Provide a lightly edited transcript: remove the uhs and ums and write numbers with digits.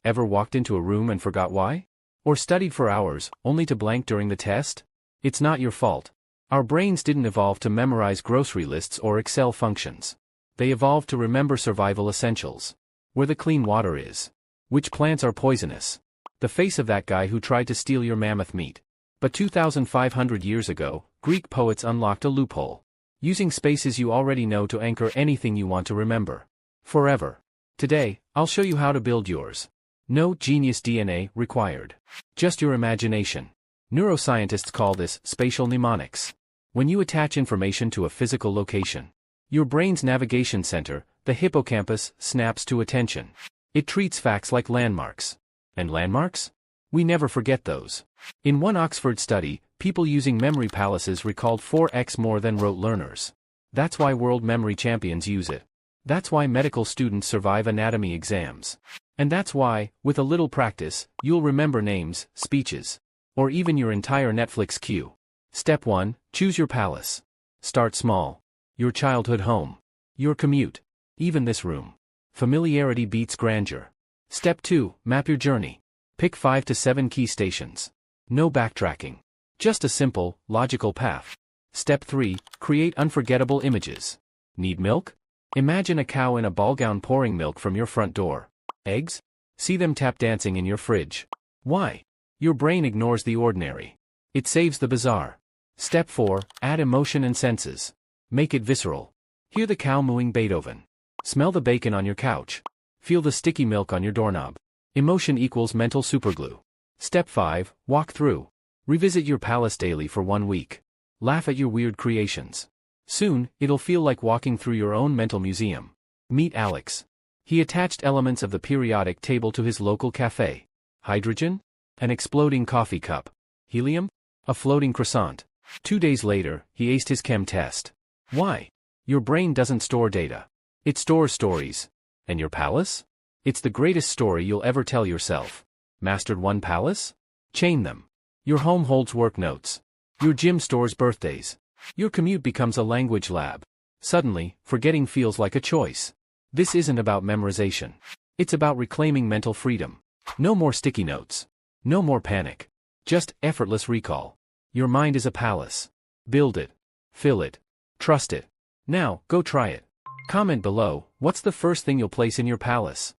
Ever walked into a room and forgot why? Or studied for hours, only to blank during the test? It's not your fault. Our brains didn't evolve to memorize grocery lists or Excel functions. They evolved to remember survival essentials. Where the clean water is. Which plants are poisonous. The face of that guy who tried to steal your mammoth meat. But 2,500 years ago, Greek poets unlocked a loophole. Using spaces you already know to anchor anything you want to remember. Forever. Today, I'll show you how to build yours. No genius DNA required. Just your imagination. Neuroscientists call this spatial mnemonics. When you attach information to a physical location, your brain's navigation center, the hippocampus, snaps to attention. It treats facts like landmarks. And landmarks? We never forget those. In one Oxford study, people using memory palaces recalled 4x more than rote learners. That's why world memory champions use it. That's why medical students survive anatomy exams. And that's why, with a little practice, you'll remember names, speeches, or even your entire Netflix queue. Step 1, choose your palace. Start small. Your childhood home. Your commute. Even this room. Familiarity beats grandeur. Step 2, map your journey. Pick 5 to 7 key stations. No backtracking. Just a simple, logical path. Step 3, create unforgettable images. Need milk? Imagine a cow in a ball gown pouring milk from your front door. Eggs? See them tap dancing in your fridge. Why? Your brain ignores the ordinary. It saves the bizarre. Step 4, add emotion and senses. Make it visceral. Hear the cow mooing Beethoven. Smell the bacon on your couch. Feel the sticky milk on your doorknob. Emotion equals mental superglue. Step 5, walk through. Revisit your palace daily for 1 week. Laugh at your weird creations. Soon, it'll feel like walking through your own mental museum. Meet Alex. He attached elements of the periodic table to his local café. Hydrogen? An exploding coffee cup. Helium? A floating croissant. 2 days later, he aced his chem test. Why? Your brain doesn't store data. It stores stories. And your palace? It's the greatest story you'll ever tell yourself. Mastered one palace? Chain them. Your home holds work notes. Your gym stores birthdays. Your commute becomes a language lab. Suddenly, forgetting feels like a choice. This isn't about memorization. It's about reclaiming mental freedom. No more sticky notes. No more panic. Just effortless recall. Your mind is a palace. Build it. Fill it. Trust it. Now, go try it. Comment below, what's the first thing you'll place in your palace?